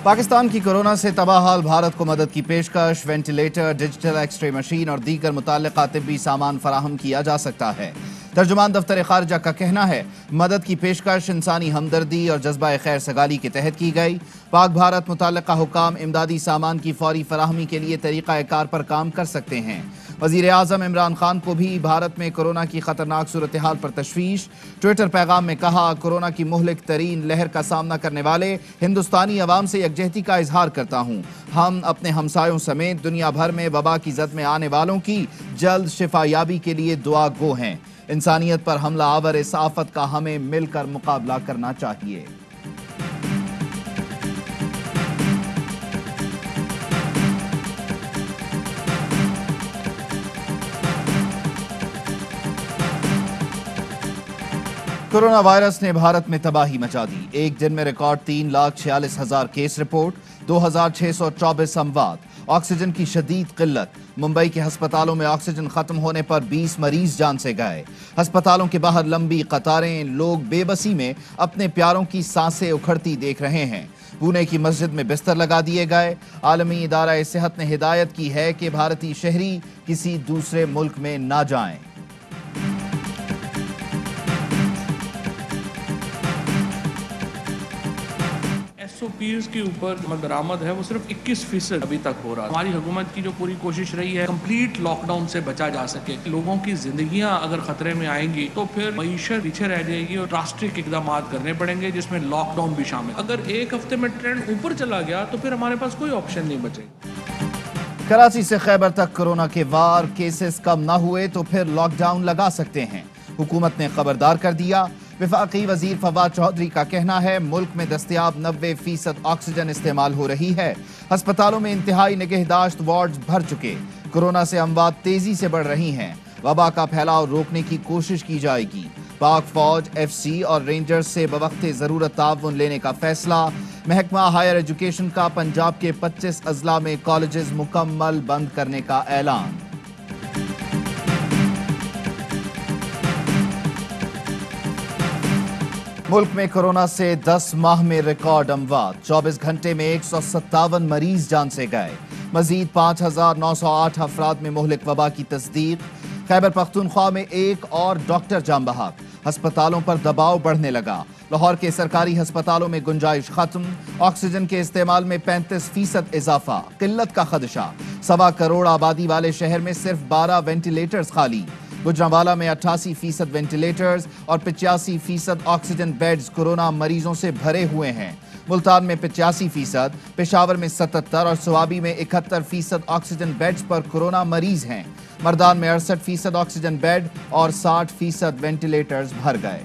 पाकिस्तान की कोरोना से तबाह हाल भारत को मदद की पेशकश, वेंटिलेटर, डिजिटल एक्सरे मशीन और दीगर मुतल्लिका तिब्बी सामान फराहम किया जा सकता है। तर्जुमान दफ्तर खारजा का कहना है मदद की पेशकश इंसानी हमदर्दी और जज्बा खैर सगाली के तहत की गई। पाक भारत मुतल्लिका हुकाम इमदादी सामान की फौरी फराहमी के लिए तरीक़ा कार पर काम कर सकते हैं। वज़ीर आज़म इमरान खान को भी भारत में कोरोना की खतरनाक सूरत हाल पर तशवीश। ट्विटर पैगाम में कहा, कोरोना की मुहलिक तरीन लहर का सामना करने वाले हिंदुस्तानी अवाम से यकजहती का इजहार करता हूँ। हम अपने हमसायों समेत दुनिया भर में वबा की जद में आने वालों की जल्द शिफायाबी के लिए दुआ गो हैं। इंसानियत पर हमला आवर इस आफत का हमें मिलकर मुकाबला करना चाहिए। कोरोना वायरस ने भारत में तबाही मचा दी। एक दिन में रिकॉर्ड 3,46,000 केस रिपोर्ट, 2,624 अमवात, ऑक्सीजन की शदीद किल्लत। मुंबई के अस्पतालों में ऑक्सीजन खत्म होने पर 20 मरीज जान से गए। अस्पतालों के बाहर लंबी कतारें, लोग बेबसी में अपने प्यारों की सांसें उखड़ती देख रहे हैं। पुणे की मस्जिद में बिस्तर लगा दिए गए। आलमी इदारा सेहत ने हिदायत की है कि भारतीय शहरी किसी दूसरे मुल्क में ना जाएं। SOPs के ऊपर दरामद है वो सिर्फ 21% अभी तक हो रहा है। हमारी हुकूमत की जो पूरी कोशिश रही है कंप्लीट लॉकडाउन से बचा जा सके। लोगों की जिंदगियां अगर खतरे में आएंगी तो फिर मईशत पीछे रह जाएगी और ड्रास्टिक इकदाम करने पड़ेंगे जिसमें लॉकडाउन भी शामिल। अगर एक हफ्ते में ट्रेंड ऊपर चला गया तो फिर हमारे पास कोई ऑप्शन नहीं बचेगा। कराची से खैबर तक कोरोना के वार केसेस कम ना हुए तो फिर लॉकडाउन लगा सकते हैं। हुकूमत ने खबरदार कर दिया। वफाकी वजीर फवाद चौधरी का कहना है मुल्क में दस्तयाब 90% ऑक्सीजन इस्तेमाल हो रही है। अस्पतालों में इंतहाई निगहदाश्त वार्ड भर चुके। कोरोना से अमवात तेजी से बढ़ रही हैं। वबा का फैलाव रोकने की कोशिश की जाएगी। पाक फौज, FC और रेंजर्स से बवक्ते ज़रूरत ताउन लेने का फैसला। महकमा हायर एजुकेशन का पंजाब के 25 अजला में कॉलेजेस मुकम्मल बंद करने का ऐलान। मुल्क में कोरोना से 10 माह में रिकॉर्ड अमवात, 24 घंटे में 157 मरीज जान से गए। मजीद 5,908 अफराद में मुहलिक वबा की तस्दीक। खैबर पख्तूनख्वा में एक और डॉक्टर जान बहक। अस्पतालों पर दबाव बढ़ने लगा। लाहौर के सरकारी अस्पतालों में गुंजाइश खत्म। ऑक्सीजन के इस्तेमाल में 35% इजाफा। किल्लत का खदशा। 1.25 करोड़ आबादी वाले शहर में सिर्फ 12 वेंटिलेटर्स खाली। गुजरांवाला में 88% वेंटिलेटर्स और 85% ऑक्सीजन बेड्स कोरोना मरीजों से भरे हुए हैं। मुल्तान में 85%, पेशावर में 77 और सुवाबी में 71% ऑक्सीजन बेड्स पर कोरोना मरीज हैं। मर्दान में 68% ऑक्सीजन बेड और 60% वेंटिलेटर्स भर गए।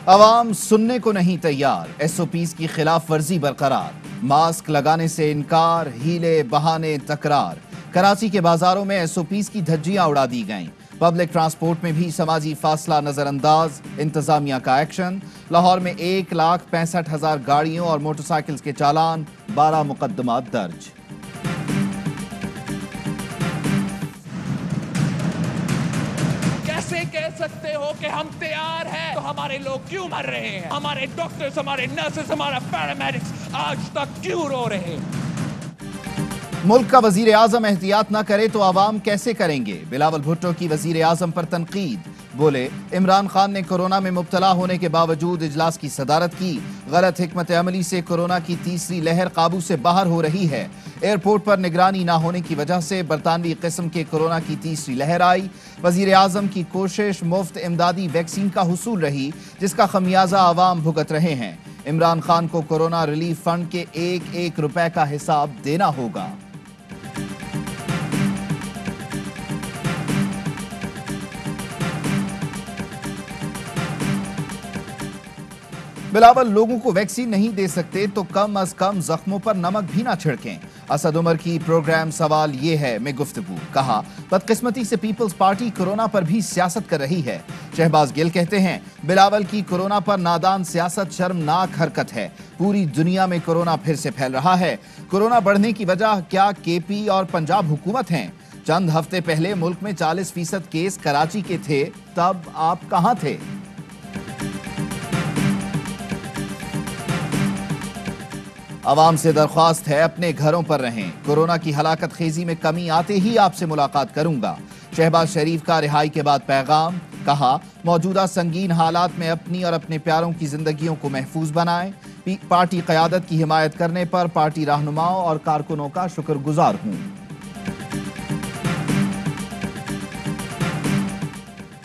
अवाम सुनने को नहीं तैयार। SOPs की खिलाफ वर्जी बरकरार। मास्क लगाने से इनकार, हीले बहाने तकरार। कराची के बाजारों में SOPs की धज्जियां उड़ा दी गईं। पब्लिक ट्रांसपोर्ट में भी समाजी फासला नजरअंदाज। इंतजामिया का एक्शन। लाहौर में 1,65,000 गाड़ियों और मोटरसाइकिल्स के चालान, 12 मुकदमात दर्ज। कैसे कह सकते हो कि हम तैयार हैं तो हमारे लोग क्यों मर रहे हैं? हमारे डॉक्टर्स, हमारे नर्सेस, हमारा पैरामेडिक्स आज तक क्यों रो रहे हैं? मुल्क का वजीर आजम एहतियात न करे तो आवाम कैसे करेंगे? बिलावल भुट्टो की वजीर आजम पर तनकीद। बोले, इमरान खान ने कोरोना में मुब्तला होने के बावजूद इजलास की सदारत की। गलत हिकमत अमली से कोरोना की तीसरी लहर काबू से बाहर हो रही है। एयरपोर्ट पर निगरानी ना होने की वजह से बरतानवी किस्म के कोरोना की तीसरी लहर आई। वजीर आजम की कोशिश मुफ्त इमदादी वैक्सीन का हुसूल रही, जिसका खमियाजा आवाम भुगत रहे हैं। इमरान खान को कोरोना रिलीफ फंड के 1-1 रुपए का हिसाब देना होगा। بلاول لوگوں کو ویکسین نہیں دے سکتے تو کم از کم زخموں پر نمک بھی نہ چھڑکیں۔ اسد عمر کی پروگرام سوال یہ ہے میں گفتگو، کہا بدقسمتی سے پیپلز پارٹی کورونا پر بھی سیاست کر رہی ہے۔ شہباز گل کہتے ہیں بلاول کی کورونا پر نادان سیاست شرمناک حرکت ہے، پوری دنیا میں کورونا پھر سے پھیل رہا ہے۔ کورونا بڑھنے کی وجہ کیا کے پی اور پنجاب حکومت ہیں؟ چند ہفتے پہلے ملک میں 40% کیس کراچی کے تھے، تب آپ کہاں تھے؟ عوام سے درخواست ہے اپنے گھروں پر رہیں، کورونا کی ہلاکت خیزی میں کمی آتے ہی آپ سے ملاقات کروں گا۔ شہباز شریف کا رہائی کے بعد پیغام، کہا موجودہ سنگین حالات میں اپنی اور اپنے پیاروں کی زندگیوں کو محفوظ بنائیں۔ پارٹی قیادت کی حمایت کرنے پر پارٹی رہنماؤں اور کارکنوں کا شکر گزار ہوں۔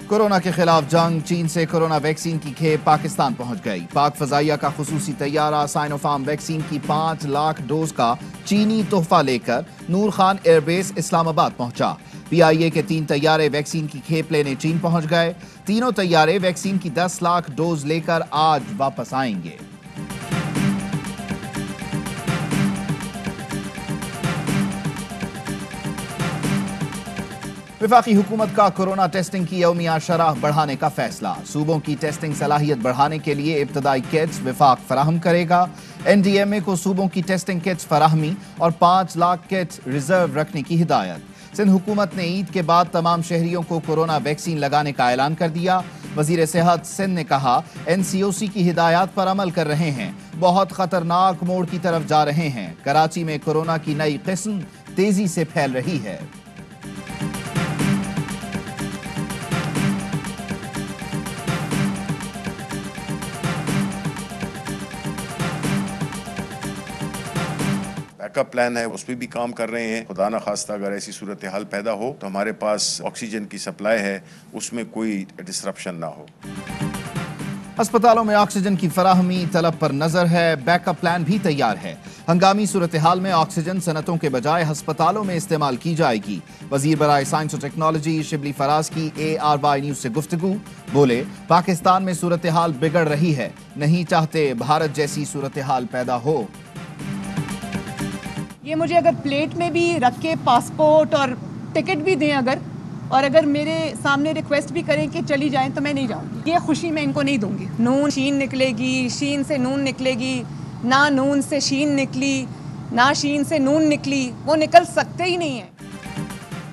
کورونا کے خلاف جنگ، چین سے کورونا ویکسین کی کھیپ پاکستان پہنچ گئی۔ پاک فضائیہ کا خصوصی طیارہ سائنو فارم ویکسین کی 5 لاکھ ڈوز کا چینی تحفہ لے کر نور خان ایئر بیس اسلام آباد پہنچا۔ پی آئی اے کے 3 طیارے ویکسین کی کھیپ لینے چین پہنچ گئے۔ تینوں طیارے ویکسین کی 10 لاکھ ڈوز لے کر آج واپس آئیں گے۔ وفاقی حکومت کا کورونا ٹیسٹنگ کی یومیہ شرح بڑھانے کا فیصلہ، صوبوں کی ٹیسٹنگ صلاحیت بڑھانے کے لیے ابتدائی کٹس وفاق فراہم کرے گا۔ این ڈی ایم اے کو صوبوں کی ٹیسٹنگ کٹس فراہمی اور 5 لاکھ کٹس ریزرو رکھنے کی ہدایت۔ سندھ حکومت نے عید کے بعد تمام شہریوں کو کورونا ویکسین لگانے کا اعلان کر دیا۔ وزیر صحت سندھ نے کہا این سی او سی کی ہدایات پر عمل کر رہے ہیں، بہت خطرناک موڑ کی طرف جا رہے ہیں۔ کراچی میں کورونا کی نئی قسم تیزی سے پھیل رہی ہے۔ بیک اپ پلان ہے، اس پہ بھی کام کر رہے ہیں۔ خدا نہ خواستہ اگر ایسی صورتحال پیدا ہو تو ہمارے پاس آکسیجن کی سپلائی ہے، اس میں کوئی ڈسرپشن نہ ہو۔ ہسپتالوں میں آکسیجن کی فراہمی طلب پر نظر ہے، بیک اپ پلان بھی تیار ہے۔ ہنگامی صورتحال میں آکسیجن صنعتوں کے بجائے ہسپتالوں میں استعمال کی جائے گی۔ وزیر برائے سائنس و ٹیکنالوجی شبلی فراز کی ARY نیوز سے گفتگو، بولے پاکستان میں صورتحال بگڑ رہی ہے، نہیں چاہتے بھارت جیسی صورتحال پیدا ہو۔ یہ مجھے اگر پلیٹ میں بھی رکھ کے پاسپورٹ اور ٹکٹ بھی دیں اور اگر میرے سامنے ریکویسٹ بھی کریں کہ چلی جائیں تو میں نہیں جاؤں گی۔ یہ خوشی میں ان کو نہیں دوں گی۔ نون شین نکلے گی، شین سے نون نکلے گی، نہ نون سے شین نکلی نہ شین سے نون نکلی، وہ نکل سکتے ہی نہیں ہیں۔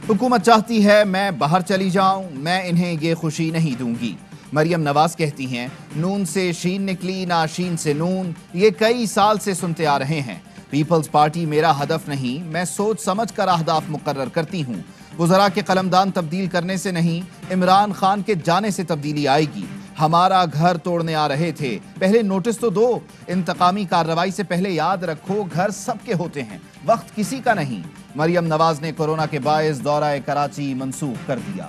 حکومت چاہتی ہے میں باہر چلی جاؤں، میں انہیں یہ خوشی نہیں دوں گی۔ مریم نواز کہتی ہیں نون سے شین نکلی نہ شین سے نون، یہ کئی سال سے سنتے آ رہے ہیں۔ پیپلز پارٹی میرا ہدف نہیں، میں سوچ سمجھ کر اہداف مقرر کرتی ہوں۔ وزراء کے قلمدان تبدیل کرنے سے نہیں، عمران خان کے جانے سے تبدیلی آئے گی۔ ہمارا گھر توڑنے آ رہے تھے، پہلے نوٹس تو دو۔ انتقامی کارروائی سے پہلے یاد رکھو گھر سب کے ہوتے ہیں، وقت کسی کا نہیں۔ مریم نواز نے کورونا کے باعث دورہ کراچی منسوخ کر دیا۔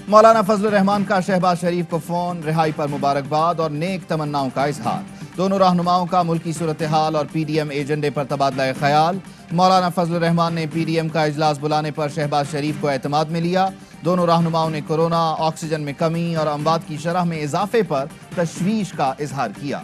مولانا فضل الرحمان کا شہباز شریف کو فون، رہائی پر مبارکباد اور نیک تمناؤں کا اظہار۔ دونوں رہنماؤں کا ملکی صورتحال اور پی ڈی ایم ایجنڈے پر تبادلہ خیال۔ مولانا فضل الرحمان نے پی ڈی ایم کا اجلاس بلانے پر شہباز شریف کو اعتماد میں لیا۔ دونوں رہنماؤں نے کورونا، آکسیجن میں کمی اور اموات کی شرح میں اضافے پر تشویش کا اظہار کیا۔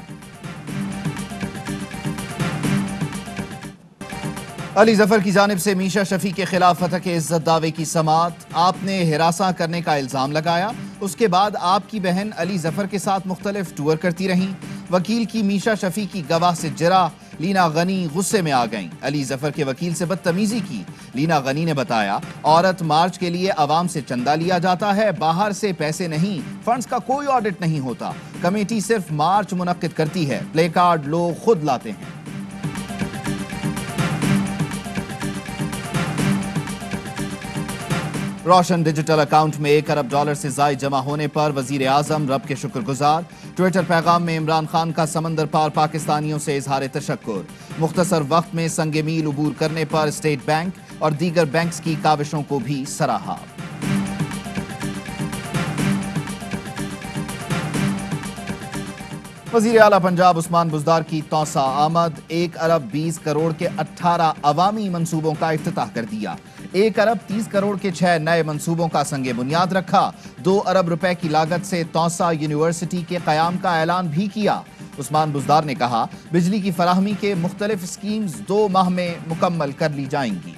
علی ظفر کی جانب سے میشا شفیع کے خلاف فتح کے عزت دعوے کی سماعت۔ آپ نے ہراساں کرنے کا الزام لگایا، اس کے بعد آپ کی بہن علی ظفر کے ساتھ مختلف ٹور کرتی رہیں۔ وکیل کی میشا شفیع کی گواہ سے جرح، لینا غنی غصے میں آ گئیں، علی ظفر کے وکیل سے بدتمیزی کی۔ لینا غنی نے بتایا عورت مارچ کے لیے عوام سے چندہ لیا جاتا ہے، باہر سے پیسے نہیں، فنڈز کا کوئی آڈٹ نہیں ہوتا، کمیٹی صرف مارچ منعقد کرتی ہے، پلے کارڈ لوگ خود لاتے ہیں۔ روشن ڈیجیٹل اکاؤنٹ میں $1 ارب سے زائد جمع ہونے پر وزیر اعظم رب کے شکر گزار۔ ٹویٹر پیغام میں عمران خان کا سمندر پار پاکستانیوں سے اظہار تشکر۔ مختصر وقت میں سنگ میل عبور کرنے پر اسٹیٹ بینک اور دیگر بینکس کی کاوشوں کو بھی سراہا۔ وزیر اعلیٰ پنجاب عثمان بزدار کی توسیع آمد، $1 ارب 20 کروڑ کے 18 عوامی منصوبوں کا افتتاح کر دیا۔ 1 अरब 30 करोड़ के 6 नए मंसूबों का संगे बुनियाद रखा। 2 अरब रुपए की लागत से तौसा यूनिवर्सिटी के कयाम का ऐलान भी किया। उस्मान बुज़दार ने कहा, बिजली की फराहमी के मुख्तलिफ स्कीम्स 2 माह में मुकम्मल कर ली जाएंगी।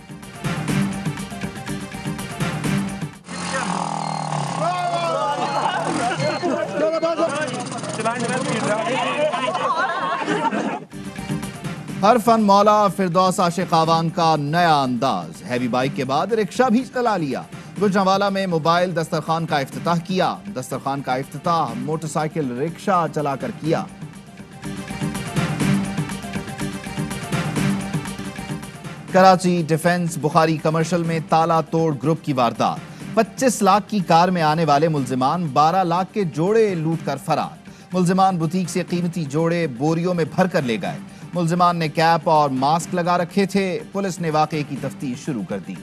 हर फन मौला फिरदौस आशिक आवान का नया अंदाज, हैवी बाइक के बाद रिक्शा भी चला लिया। गुजरांवाला में मोबाइल दस्तरखान का इफ्तिताह किया। दस्तरखान का इफ्तिताह मोटरसाइकिल रिक्शा चलाकर किया। कराची डिफेंस बुखारी कमर्शियल में ताला तोड़ ग्रुप की वारदात। 25 लाख की कार में आने वाले मुल्जिमान 12 लाख के जोड़े लूट कर फरार। मुल्जिमान बुटीक से कीमती जोड़े बोरियों में भर कर ले गए। मुल्जिमान ने कैप और मास्क लगा रखे थे। पुलिस ने वाकये की तफ्तीश शुरू कर दी।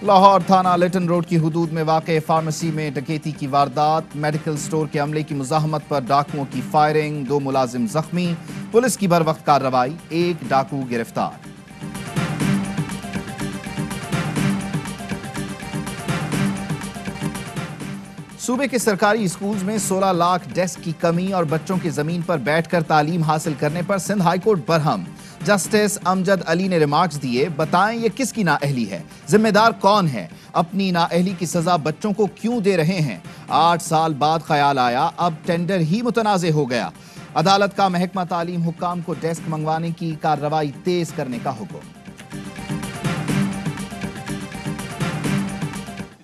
लाहौर थाना लिटन रोड की हुदूद में वाक़े फार्मेसी में डकैती की वारदात। मेडिकल स्टोर के अमले की मुज़ाहमत पर डाकुओं की फायरिंग, 2 मुलाजिम जख्मी। पुलिस की बरवक्त कार्रवाई, 1 डाकू गिरफ्तार। सूबे के सरकारी स्कूल्स में 16 लाख डेस्क की कमी और बच्चों की जमीन पर बैठकर तालीम हासिल करने पर सिंध हाईकोर्ट बरहम। जस्टिस अमजद अली ने रिमार्क्स दिए, बताएं ये किसकी नाअहली है, जिम्मेदार कौन है, अपनी नाअहली की सजा बच्चों को क्यों दे रहे हैं। 8 साल बाद ख्याल आया, अब टेंडर ही मुतनाज़े हो गया। अदालत का महकमा तालीम हुक्काम को डेस्क मंगवाने की कार्रवाई तेज करने का हुक्म।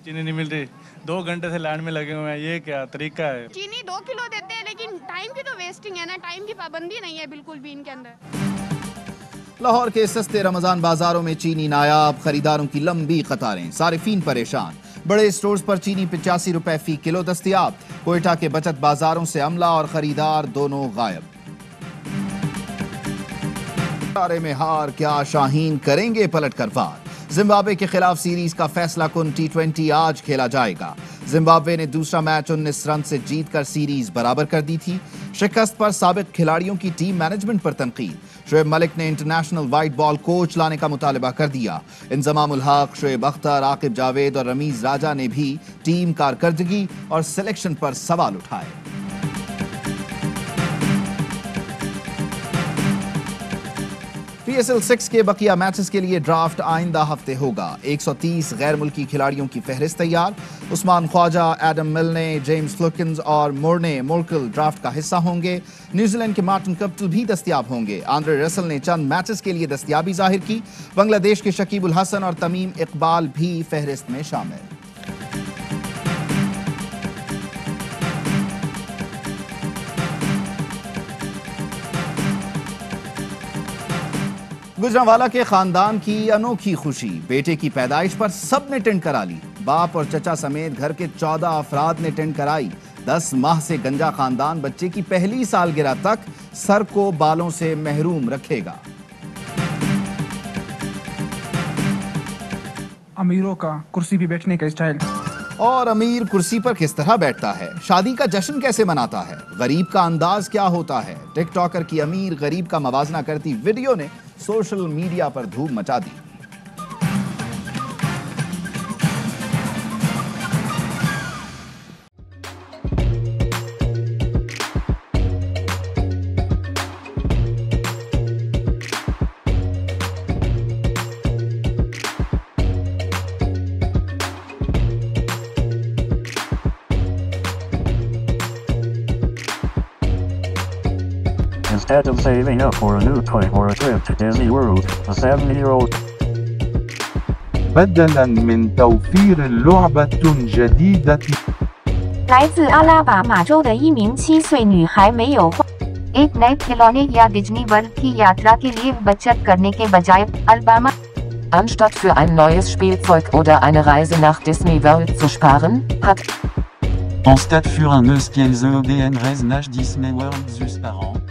चीनी नहीं मिल रही, 2 घंटे से लाइन में लगे हुए हैं, ये क्या तरीका है। चीनी 2 किलो देते हैं, लेकिन टाइम की तो वेस्टिंग है ना, टाइम की पाबंदी नहीं है बिल्कुल भी इनके अंदर। लाहौर के सस्ते रमजान बाजारों में चीनी नायाब, खरीदारों की लंबी कतारें, सारिफीन परेशान। बड़े स्टोर्स पर चीनी 85 रुपए फी किलो दस्तयाब। कोयटा के बचत बाजारों से अमला और खरीदार दोनों गायब। बारे में हार, क्या शाहीन करेंगे पलट कर वार। जिम्बाब्वे के खिलाफ सीरीज का फैसला कुन T20 आज खेला जाएगा। जिम्बाब्वे ने दूसरा मैच 19 रन से जीतकर सीरीज बराबर कर दी थी। शिकस्त पर साबिक खिलाड़ियों की टीम मैनेजमेंट पर तनकीद। शोएब मलिक ने इंटरनेशनल वाइट बॉल कोच लाने का मुतालबा कर दिया। इंजमाम उल हक, शोएब अख्तर, आकिब जावेद और रमीज राजा ने भी टीम कारकर्दगी और सिलेक्शन पर सवाल उठाए। PSL 6 के बकिया मैचेस के लिए ड्राफ्ट आइंदा हफ्ते होगा। 130 गैर मुल्की खिलाड़ियों की फहरिस्त तैयार। उस्मान ख्वाजा, एडम मिलने, जेम्स फ्लुकिंस और मोर्ने मोर्कल ड्राफ्ट का हिस्सा होंगे। न्यूजीलैंड के मार्टिन कप्टिल भी दस्तयाब होंगे। आंद्रे रसल ने चंद मैचेस के लिए दस्तयाबी जाहिर की। बांग्लादेश के शकीब उल हसन और तमीम इकबाल भी फहरिस्त में शामिल। गुजरांवाला के खानदान की अनोखी खुशी, बेटे की पैदाइश पर सबने टेंट करा ली। बाप और चचा समेत घर के 14 अफराद ने टेंट कराई। 10 माह से गंजा खानदान बच्चे की पहली सालगिरह तक सर को बालों से महरूम रखेगा। अमीरों का कुर्सी पे बैठने का स्टाइल, और अमीर कुर्सी पर किस तरह बैठता है, शादी का जश्न कैसे मनाता है, गरीब का अंदाज क्या होता है। टिकटॉकर की अमीर गरीब का मवाजना करती वीडियो ने सोशल मीडिया पर धूम मचा दी। Instead of saving up for a new toy or a trip to Disney World, a 7-year-old بدلاً من توفير لعبة جديدة 来自阿拉巴马州的一名7岁女孩没有花 एक नए खिलौने या डिज्नी वर्ल्ड की यात्रा के लिए बचत करने के बजाय Alabama Anstatt für ein neues Spielzeug oder eine Reise nach Disney World zu sparen, hat Anstatt für un neus Spielzeug oder eine Reise nach Disney World zu sparen